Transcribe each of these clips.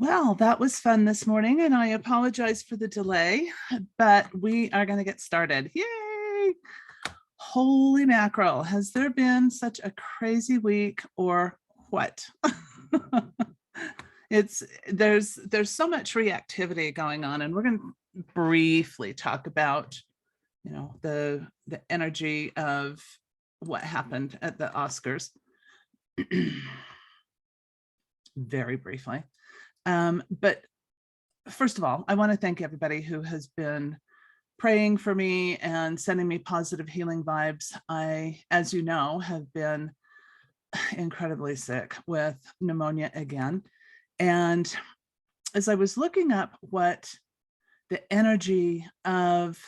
Well, that was fun this morning, and I apologize for the delay, but we are going to get started. Yay! Holy mackerel, has there been such a crazy week or what? There's so much reactivity going on, and we're going to briefly talk about, the energy of what happened at the Oscars very briefly. But first of all, I want to thank everybody who has been praying for me and sending me positive healing vibes. I, as you know, have been incredibly sick with pneumonia again. And as I was looking up what the energy of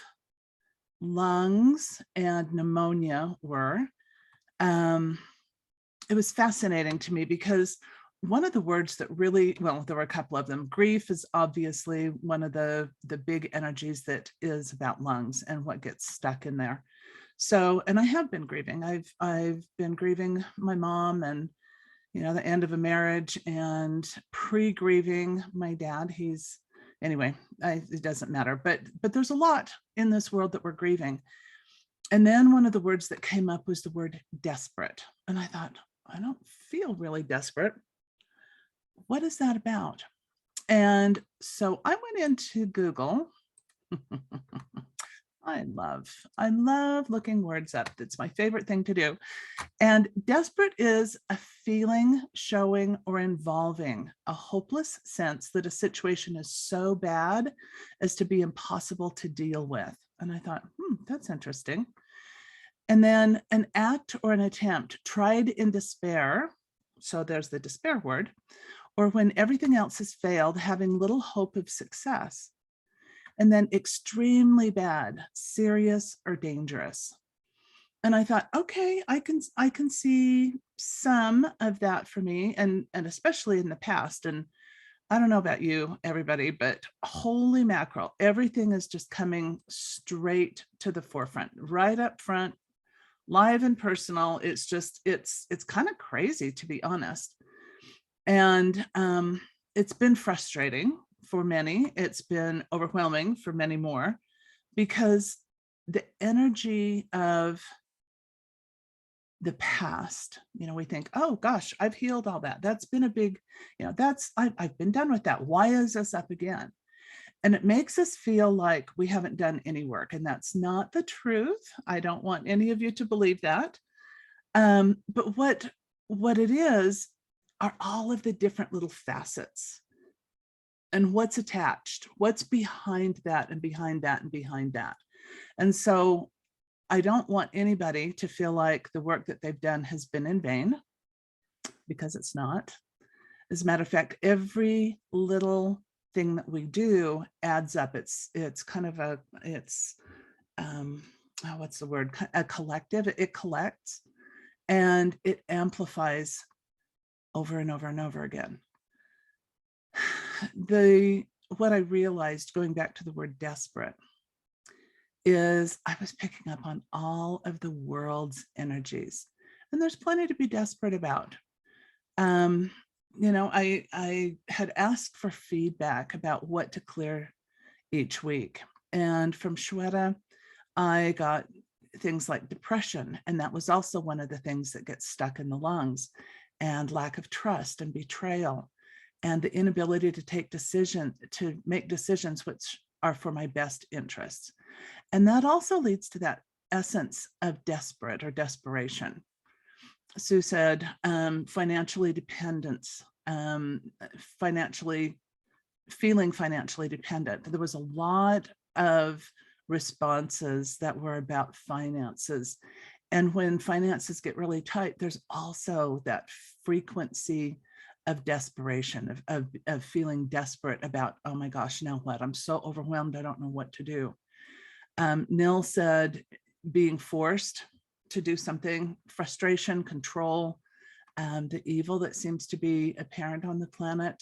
lungs and pneumonia were, it was fascinating to me because one of the words that really, well, there were a couple of them. Grief is obviously one of the big energies that is about lungs and what gets stuck in there. So, and I have been grieving. I've been grieving my mom and, the end of a marriage, and pre-grieving my dad. Anyway, it doesn't matter, but there's a lot in this world that we're grieving. And then one of the words that came up was the word desperate. And I thought, I don't feel really desperate. What is that about? And so I went into Google. I love looking words up. It's my favorite thing to do. And desperate is a feeling, showing, or involving a hopeless sense that a situation is so bad as to be impossible to deal with. And I thought, that's interesting. And then an act or an attempt tried in despair. So there's the despair word. Or when everything else has failed, having little hope of success. And then extremely bad, serious, or dangerous. And I thought, okay, I can see some of that for me, and especially in the past. And I don't know about you, everybody, but holy mackerel, everything is just coming straight to the forefront, right up front, live and personal. It's kind of crazy, to be honest. And it's been frustrating for many. It's been overwhelming for many more, because the energy of the past, we think, oh gosh, I've healed all that. That's been a big, I've been done with that. Why is this up again? And it makes us feel like we haven't done any work. And that's not the truth. I don't want any of you to believe that. But what it is are all of the different little facets and what's attached, what's behind that and behind that and behind that. And so I don't want anybody to feel like the work that they've done has been in vain, because it's not. As a matter of fact, every little thing that we do adds up. It's kind of what's the word? A collective. It collects and it amplifies over and over and over again. What I realized, going back to the word desperate, is I was picking up on all of the world's energies, and there's plenty to be desperate about. I had asked for feedback about what to clear each week, and from Shweta, I got things like depression, and that was also one of the things that gets stuck in the lungs, and lack of trust and betrayal, and the inability to make decisions which are for my best interests. And that also leads to that essence of desperate or desperation. Sue said, financially dependence, feeling financially dependent. There was a lot of responses that were about finances. And when finances get really tight, there's also that frequency of desperation, of feeling desperate about, oh my gosh, now what? I'm so overwhelmed, I don't know what to do. Nil said being forced to do something, frustration, control, the evil that seems to be apparent on the planet.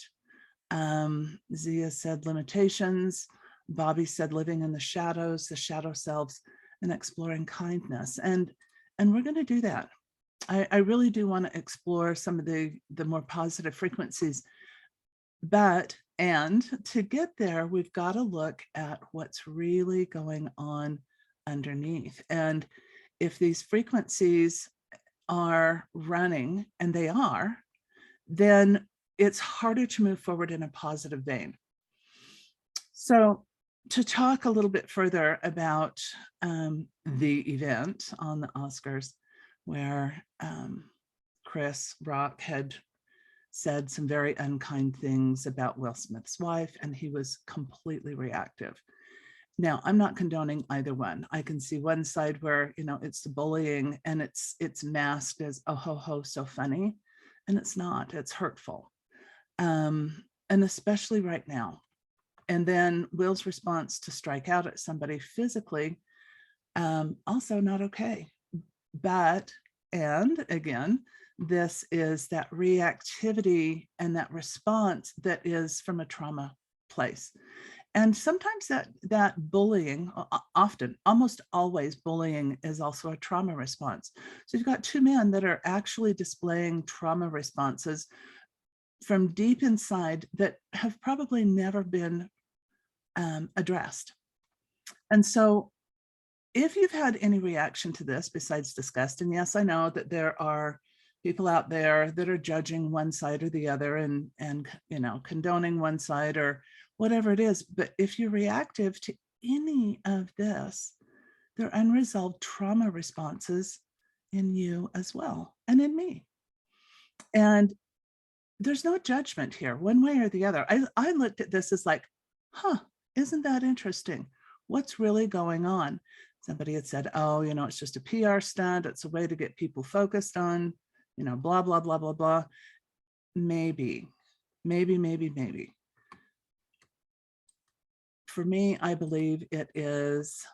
Zia said limitations. Bobby said living in the shadow selves, and exploring kindness. And we're going to do that. I really do want to explore some of the more positive frequencies, but And to get there, we've got to look at what's really going on underneath. And if these frequencies are running, and they are, then it's harder to move forward in a positive vein. So to talk a little bit further about the event on the Oscars, where Chris Rock had said some very unkind things about Will Smith's wife, and he was completely reactive. Now, I'm not condoning either one. I can see one side where, you know, it's the bullying and it's masked as, oh, ho, ho, so funny. And it's not, it's hurtful. And especially right now. And then Will's response to strike out at somebody physically, also not okay. But, and again, this is that reactivity and that response that is from a trauma place. And sometimes that bullying, often, almost always bullying, is also a trauma response. So you've got two men that are actually displaying trauma responses from deep inside that have probably never been addressed. And so if you've had any reaction to this besides disgust, and yes, I know that there are people out there that are judging one side or the other and you know, condoning one side or whatever it is, but if you're reactive to any of this, there are unresolved trauma responses in you as well, and in me. And there's no judgment here, one way or the other. I looked at this as like, huh, isn't that interesting? What's really going on? Somebody had said, oh, you know, it's just a PR stunt. It's a way to get people focused on, you know, blah, blah, blah, blah, blah. Maybe. For me, I believe it is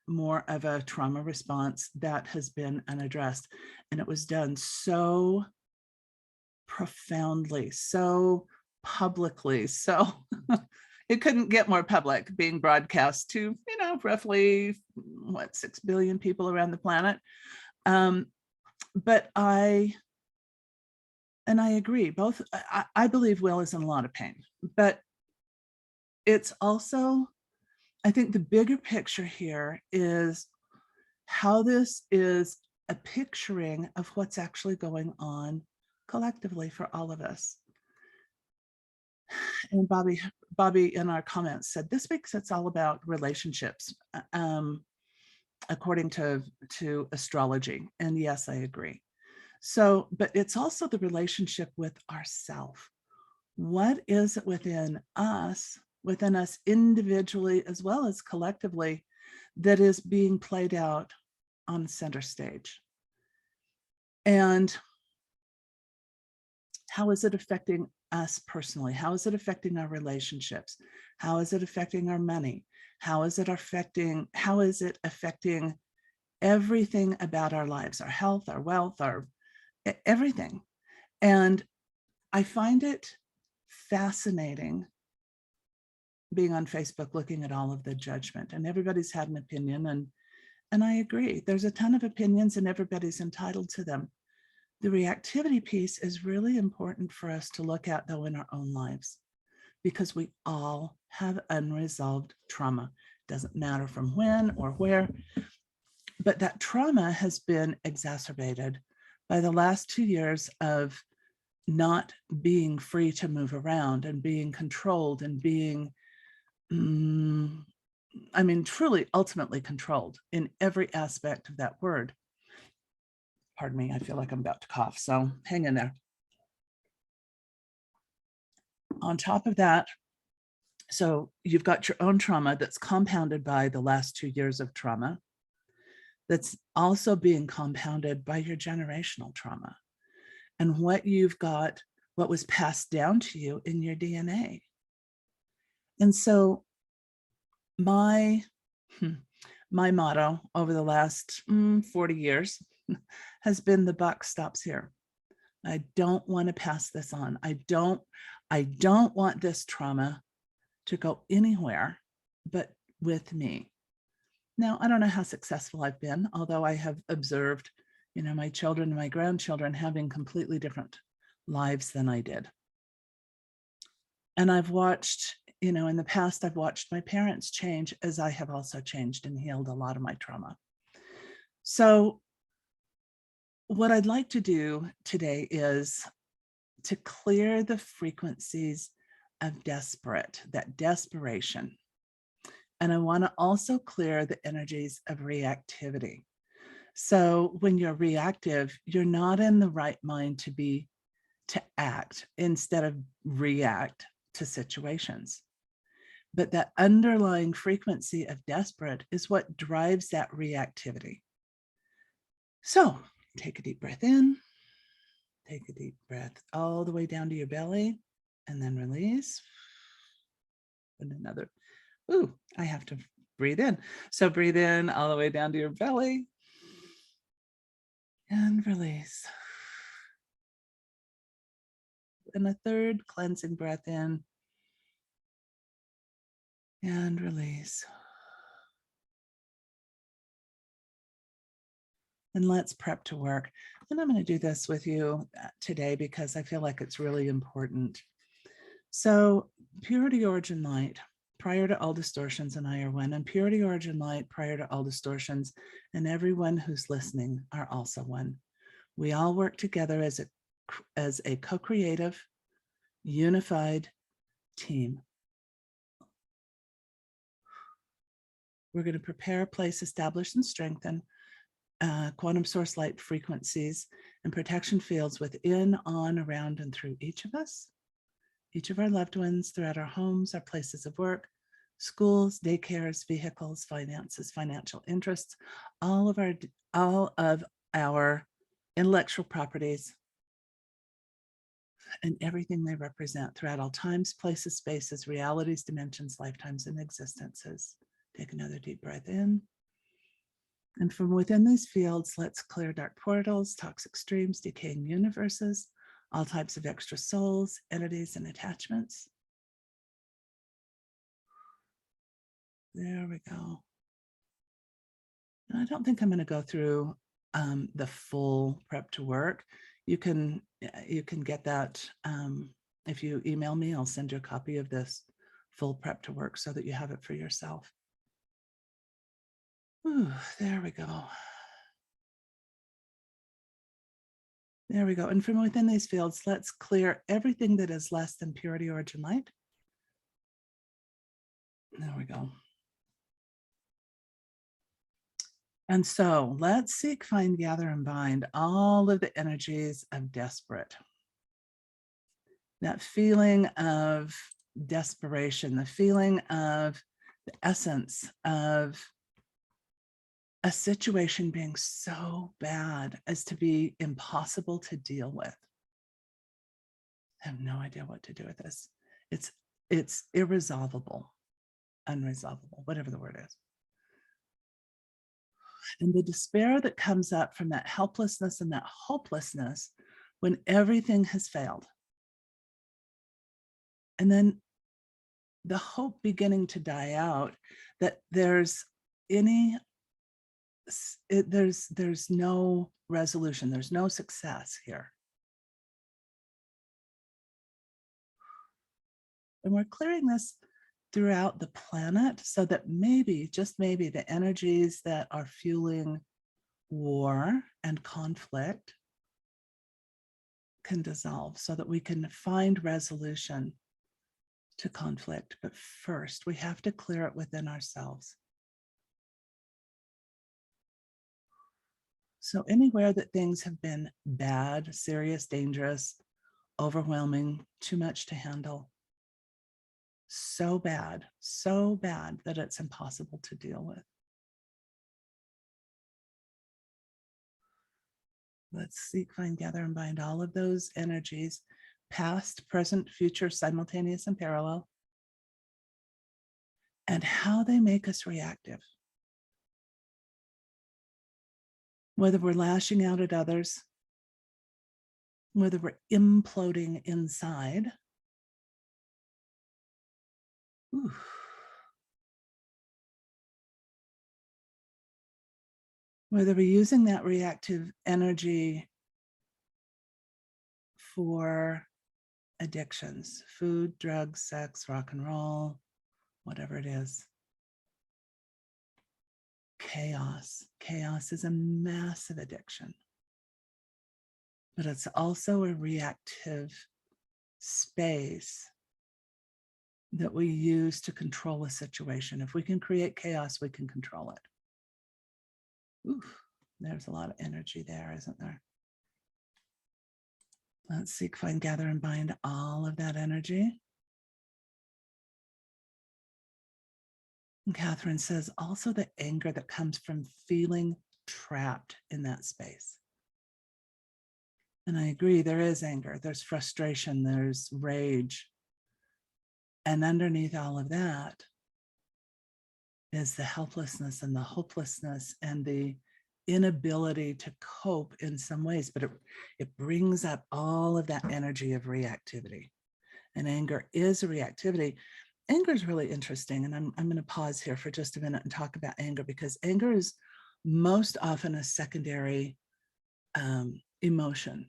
more of a trauma response that has been unaddressed. And it was done so profoundly, so publicly, so it couldn't get more public, being broadcast to, you know, roughly, what, 6 billion people around the planet. But I agree, both, I believe Will is in a lot of pain, but it's also, I think the bigger picture here is how this is a picturing of what's actually going on collectively for all of us. And Bobby in our comments said, this week it's all about relationships, according to astrology. And yes, I agree. So, but it's also the relationship with ourself. What is it within us individually as well as collectively, that is being played out on center stage? And how is it affecting us personally? How is it affecting our relationships? How is it affecting our money? How is it affecting everything about our lives, our health, our wealth, our everything? And I find it fascinating being on Facebook, looking at all of the judgment, and everybody's had an opinion, and I agree. There's a ton of opinions and everybody's entitled to them. The reactivity piece is really important for us to look at, though, in our own lives, because we all have unresolved trauma. Doesn't matter from when or where, but that trauma has been exacerbated by the last 2 years of not being free to move around and being controlled and being, I mean, truly, ultimately controlled in every aspect of that word. Pardon me, I feel like I'm about to cough, so hang in there. On top of that, so you've got your own trauma that's compounded by the last 2 years of trauma, that's also being compounded by your generational trauma and what you've got, what was passed down to you in your DNA. And so my motto over the last 40 years has been, the buck stops here. I don't want to pass this on. I don't want this trauma to go anywhere but with me. Now, I don't know how successful I've been, although I have observed, you know, my children and my grandchildren having completely different lives than I did. And I've watched, in the past, I've watched my parents change as I have also changed and healed a lot of my trauma. So what I'd like to do today is to clear the frequencies of desperate, that desperation. And I want to also clear the energies of reactivity. So when you're reactive, you're not in the right mind to act instead of react to situations. But that underlying frequency of desperate is what drives that reactivity. So take a deep breath in, take a deep breath all the way down to your belly, and then release. And another, I have to breathe in. So breathe in all the way down to your belly and release. And a third cleansing breath in and release. And let's prep to work. And I'm going to do this with you today because I feel like it's really important. So purity, origin, light, prior to all distortions, and I are one. And purity, origin, light, prior to all distortions, and everyone who's listening are also one. We all work together as a co-creative, unified team. We're going to prepare, place, establish, and strengthen quantum source light frequencies and protection fields within, on, around, and through each of us, each of our loved ones, throughout our homes, our places of work, schools, daycares, vehicles, finances, financial interests, all of our intellectual properties, and everything they represent throughout all times, places, spaces, realities, dimensions, lifetimes, and existences. Take another deep breath in. And from within these fields, let's clear dark portals, toxic streams, decaying universes, all types of extra souls, entities, and attachments. There we go. And I don't think I'm going to go through the full prep to work. You can get that if you email me. I'll send you a copy of this full prep to work so that you have it for yourself. Ooh, there we go. There we go. And from within these fields, let's clear everything that is less than purity, origin, light. There we go. And so let's seek, find, gather, and bind all of the energies of desperate. That feeling of desperation, the feeling of the essence of a situation being so bad as to be impossible to deal with. I have no idea what to do with this. It's irresolvable, unresolvable, whatever the word is. And the despair that comes up from that helplessness and that hopelessness when everything has failed. And then the hope beginning to die out that there's no resolution, there's no success here. And we're clearing this throughout the planet so that maybe, just maybe, the energies that are fueling war and conflict can dissolve so that we can find resolution to conflict. But first, we have to clear it within ourselves. So anywhere that things have been bad, serious, dangerous, overwhelming, too much to handle, so bad that it's impossible to deal with. Let's seek, find, gather, and bind all of those energies, past, present, future, simultaneous, and parallel, and how they make us reactive. Whether we're lashing out at others, whether we're imploding inside. Ooh. Whether we're using that reactive energy for addictions, food, drugs, sex, rock and roll, whatever it is. Chaos. Chaos is a massive addiction, but it's also a reactive space that we use to control a situation. If we can create chaos, we can control it. Oof, there's a lot of energy there, isn't there? Let's seek, find, gather, and bind all of that energy. And Catherine says also the anger that comes from feeling trapped in that space. And I agree, there is anger, there's frustration, there's rage. And underneath all of that is the helplessness and the hopelessness and the inability to cope in some ways, but it brings up all of that energy of reactivity. And anger is a reactivity. Anger is really interesting. And I'm going to pause here for just a minute and talk about anger, because anger is most often a secondary emotion.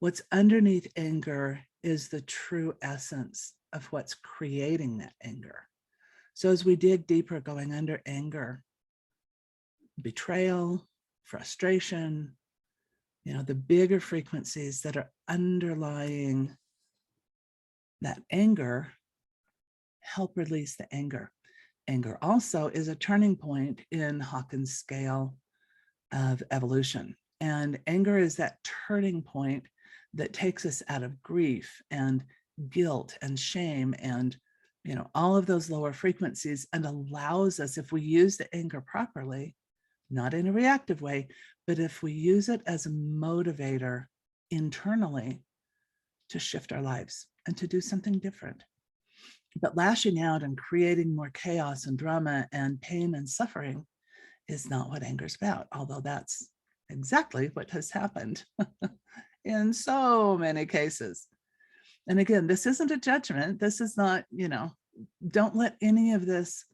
What's underneath anger is the true essence of what's creating that anger. So as we dig deeper, going under anger, betrayal, frustration, the bigger frequencies that are underlying that anger help release the anger. Anger also is a turning point in Hawkins' scale of evolution. And anger is that turning point that takes us out of grief and guilt and shame and all of those lower frequencies, and allows us, if we use the anger properly, not in a reactive way, but if we use it as a motivator internally, to shift our lives and to do something different. But lashing out and creating more chaos and drama and pain and suffering is not what anger is about, although that's exactly what has happened in so many cases. And again, this isn't a judgment. This is not, don't let any of this.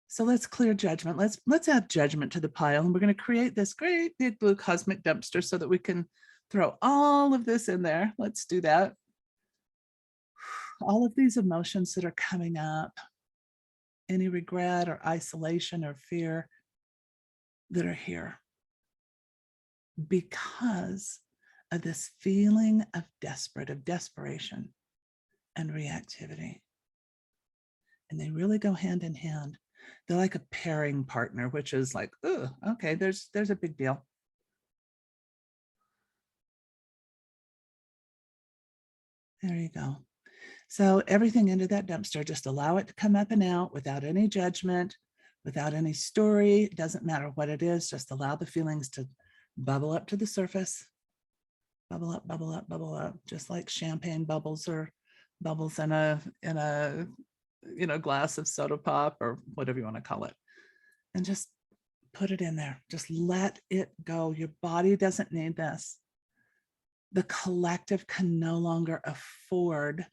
So let's clear judgment. Let's add judgment to the pile. And we're going to create this great big blue cosmic dumpster so that we can throw all of this in there. Let's do that. All of these emotions that are coming up, any regret or isolation or fear that are here, because of this feeling of desperation and reactivity. And they really go hand in hand. They're like a pairing partner, which is like, oh, okay, there's a big deal. There you go. So everything into that dumpster, just allow it to come up and out without any judgment, without any story. It doesn't matter what it is, just allow the feelings to bubble up to the surface. Bubble up, bubble up, bubble up, just like champagne bubbles or bubbles in a glass of soda pop or whatever you want to call it. And just put it in there. Just let it go. Your body doesn't need this. The collective can no longer afford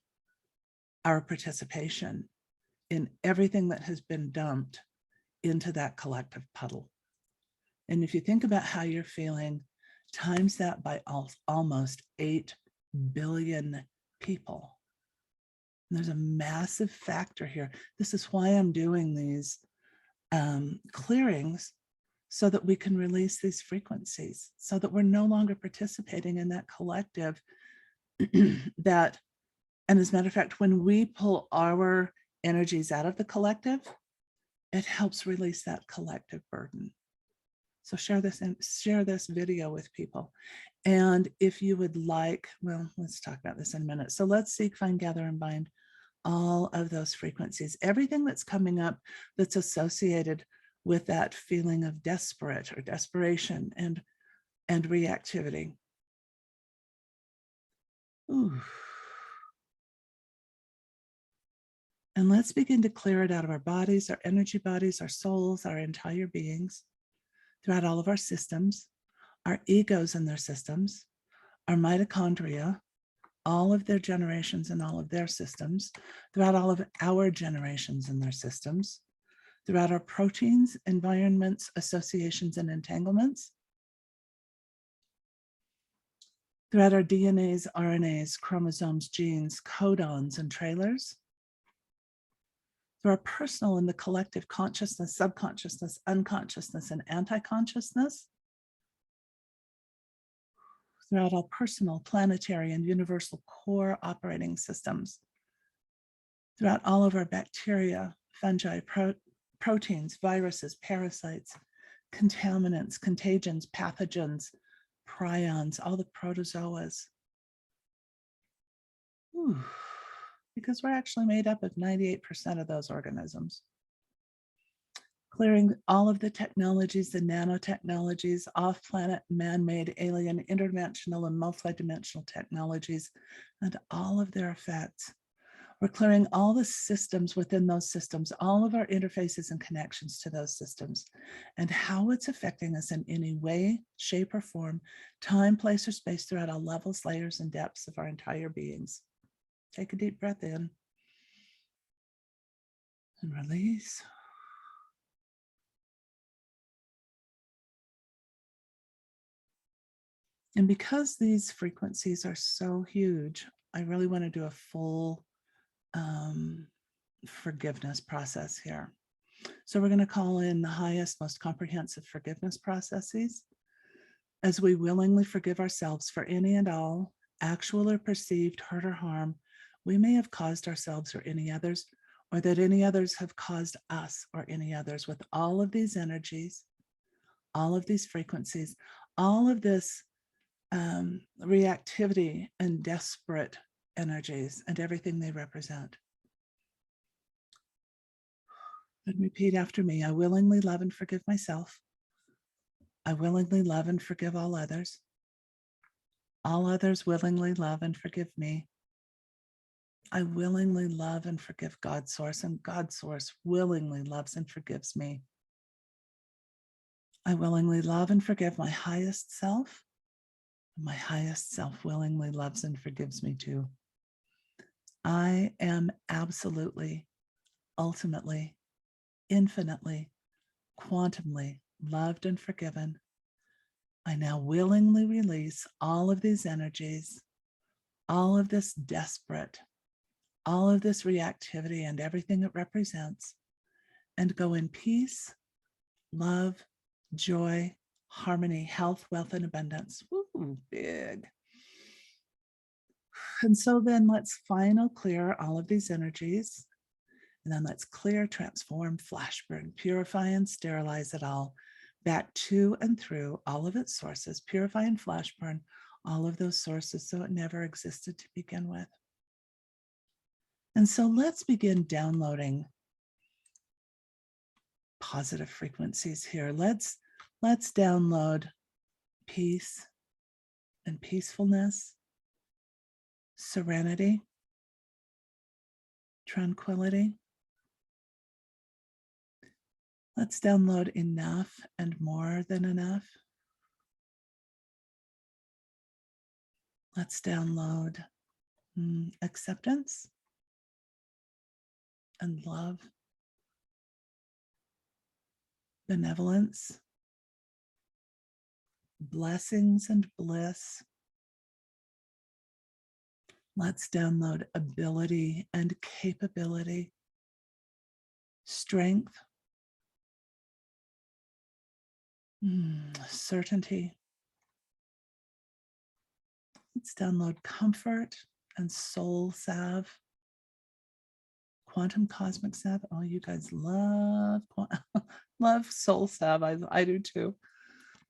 our participation in everything that has been dumped into that collective puddle. And if you think about how you're feeling, times that by almost 8 billion people. And there's a massive factor here. This is why I'm doing these clearings, so that we can release these frequencies, so that we're no longer participating in that collective that, and as a matter of fact, when we pull our energies out of the collective, it helps release that collective burden. So share this video with people. And if you would like, well, let's talk about this in a minute. So let's seek, find, gather, and bind all of those frequencies, everything that's coming up that's associated with that feeling of desperate or desperation and reactivity. Ooh. And let's begin to clear it out of our bodies, our energy bodies, our souls, our entire beings, throughout all of our systems, our egos and their systems, our mitochondria, all of their generations and all of their systems, throughout all of our generations and their systems, throughout our proteins, environments, associations, and entanglements, throughout our DNAs, RNAs, chromosomes, genes, codons, and trailers, through our personal and the collective consciousness, subconsciousness, unconsciousness, and anti-consciousness, throughout all personal, planetary, and universal core operating systems, throughout all of our bacteria, fungi, proteins, viruses, parasites, contaminants, contagions, pathogens, prions, all the protozoas. Ooh, because we're actually made up of 98% of those organisms. Clearing all of the technologies, the nanotechnologies, off-planet, man-made, alien, interdimensional, and multidimensional technologies, and all of their effects. We're clearing all the systems within those systems, all of our interfaces and connections to those systems, and how it's affecting us in any way, shape, or form, time, place, or space throughout all levels, layers, and depths of our entire beings. Take a deep breath in and release. And because these frequencies are so huge, I really want to do a full forgiveness process here. So we're going to call in the highest, most comprehensive forgiveness processes as we willingly forgive ourselves for any and all actual or perceived hurt or harm we may have caused ourselves or any others, or that any others have caused us or any others, with all of these energies, all of these frequencies, all of this reactivity and desperate energies and everything they represent. And repeat after me. I willingly love and forgive myself. I willingly love and forgive all others. All others willingly love and forgive me. I willingly love and forgive God Source, and God Source willingly loves and forgives me. I willingly love and forgive my highest self. My highest self willingly loves and forgives me too. I am absolutely, ultimately, infinitely, quantumly loved and forgiven. I now willingly release all of these energies, all of this desperate, all of this reactivity and everything it represents, and go in peace, love, joy, harmony, health, wealth, and abundance. Woo, big. And so then let's final clear all of these energies. And then let's clear, transform, flash burn, purify, and sterilize it all back to and through all of its sources, purify and flash burn all of those sources so it never existed to begin with. And so let's begin downloading positive frequencies here. Let's download peace and peacefulness, serenity, tranquility. Let's download enough and more than enough. Let's download acceptance and love, benevolence, blessings and bliss. Let's download ability and capability, strength, certainty. Let's download comfort and soul salve, quantum cosmic salve. Oh, you guys love love soul salve. I do too.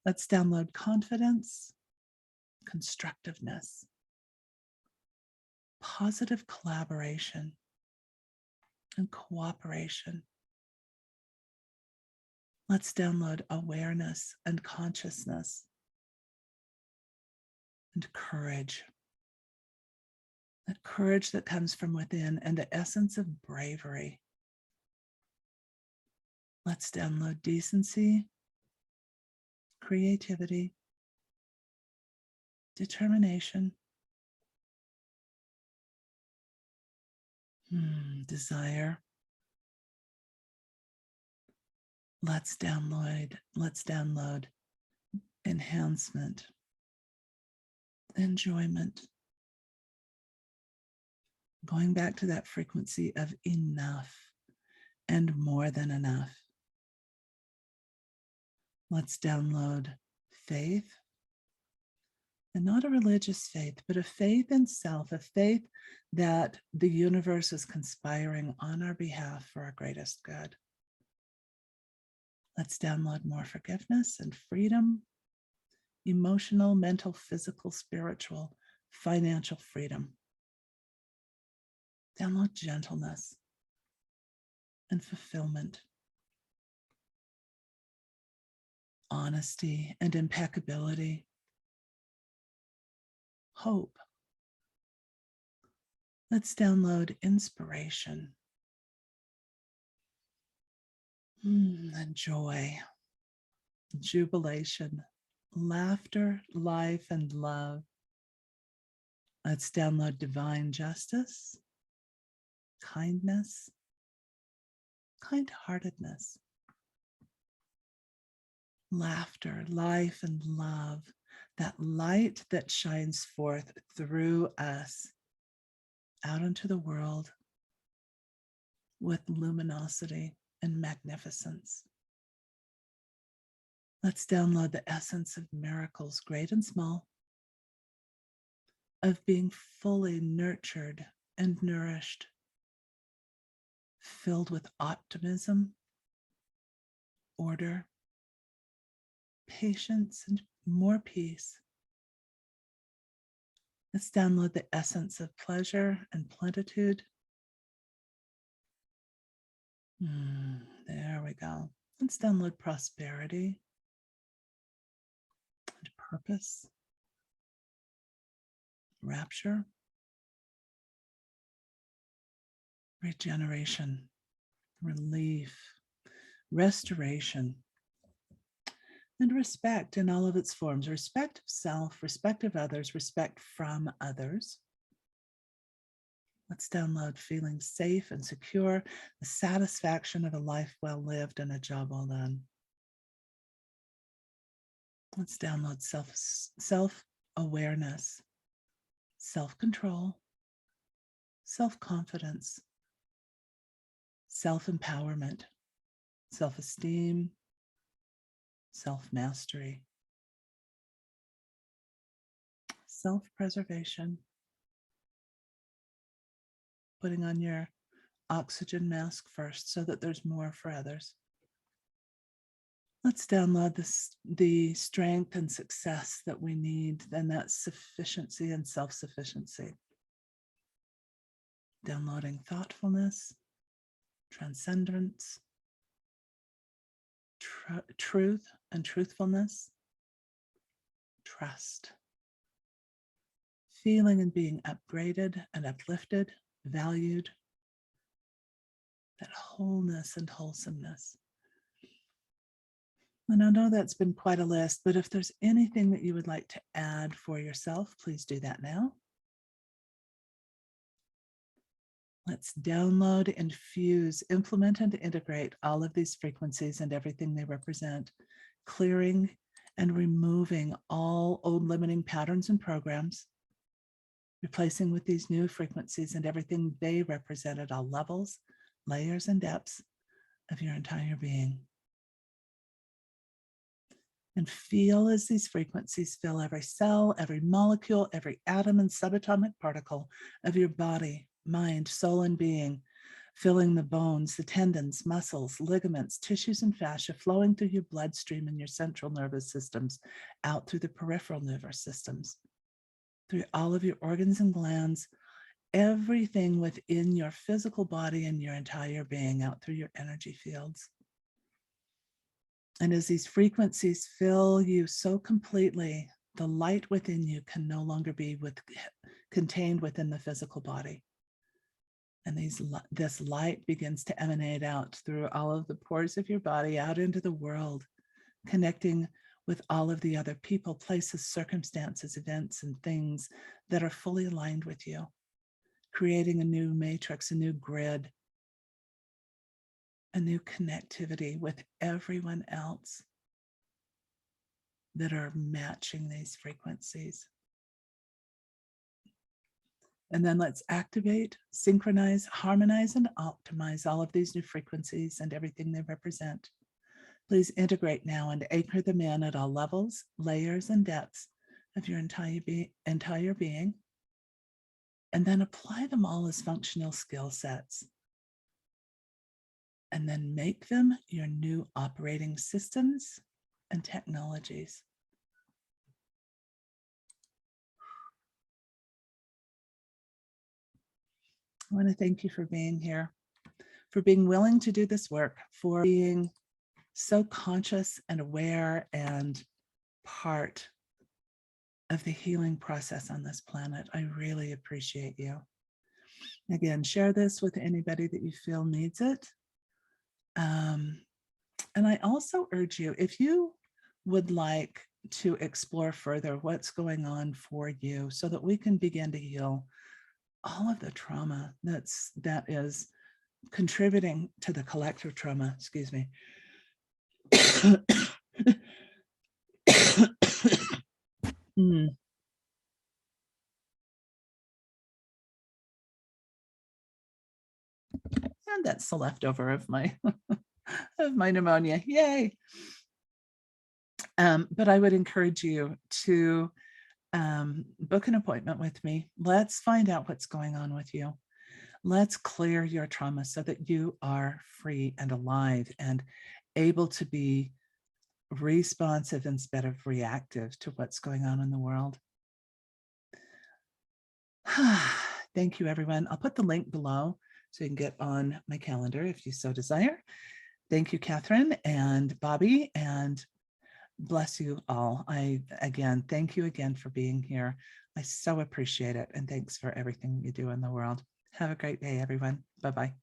Let's download confidence, constructiveness, positive collaboration, and cooperation. Let's download awareness and consciousness and courage. That courage that comes from within and the essence of bravery. Let's download decency, creativity, determination, desire. Let's download enhancement, enjoyment. Going back to that frequency of enough and more than enough. Let's download faith, and not a religious faith, but a faith in self, a faith that the universe is conspiring on our behalf for our greatest good. Let's download more forgiveness and freedom, emotional, mental, physical, spiritual, financial freedom. Download gentleness and fulfillment, honesty and impeccability, hope. Let's download inspiration and joy, jubilation, laughter, life, and love. Let's download divine justice, kindness, kind-heartedness, laughter, life, and love, that light that shines forth through us out into the world with luminosity and magnificence. Let's download the essence of miracles, great and small, of being fully nurtured and nourished, filled with optimism, order, patience, and more peace. Let's download the essence of pleasure and plenitude. There we go. Let's download prosperity and purpose, rapture, regeneration, relief, restoration, and respect in all of its forms. Respect of self, respect of others, respect from others. Let's download feeling safe and secure, the satisfaction of a life well lived and a job well done. Let's download self-awareness, self-control, self-confidence, self-empowerment, self-esteem, self-mastery, self-preservation, putting on your oxygen mask first so that there's more for others. Let's download the strength and success that we need, and that's sufficiency and self-sufficiency. Downloading thoughtfulness, transcendence, truth and truthfulness, trust, feeling and being upgraded and uplifted, valued, that wholeness and wholesomeness. And I know that's been quite a list, but if there's anything that you would like to add for yourself, please do that now. Let's download, infuse, implement, and integrate all of these frequencies and everything they represent, clearing and removing all old limiting patterns and programs, replacing with these new frequencies and everything they represent at all levels, layers, and depths of your entire being. And feel as these frequencies fill every cell, every molecule, every atom and subatomic particle of your body, mind, soul, and being, filling the bones, the tendons, muscles, ligaments, tissues, and fascia, flowing through your bloodstream and your central nervous systems, out through the peripheral nervous systems, through all of your organs and glands, everything within your physical body and your entire being, out through your energy fields. And as these frequencies fill you so completely, the light within you can no longer be contained within the physical body. And this light begins to emanate out through all of the pores of your body, out into the world, connecting with all of the other people, places, circumstances, events, and things that are fully aligned with you, creating a new matrix, a new grid, a new connectivity with everyone else that are matching these frequencies. And then let's activate, synchronize, harmonize, and optimize all of these new frequencies and everything they represent. Please integrate now and anchor them in at all levels, layers, and depths of your entire being. And then apply them all as functional skill sets. And then make them your new operating systems and technologies. I want to thank you for being here, for being willing to do this work, for being so conscious and aware and part of the healing process on this planet. I really appreciate you. Again, share this with anybody that you feel needs it. And I also urge you, if you would like to explore further what's going on for you so that we can begin to heal all of the trauma that is contributing to the collective trauma, excuse me. And that's the leftover of my of my pneumonia. Yay. But I would encourage you to book an appointment with me. Let's find out what's going on with you. Let's clear your trauma so that you are free and alive and able to be responsive instead of reactive to what's going on in the world. Thank you, everyone. I'll put the link below so you can get on my calendar if you so desire. Thank you, Catherine and Bobby, and bless you all. Again, thank you again for being here. I so appreciate it. And thanks for everything you do in the world. Have a great day, everyone. Bye-bye.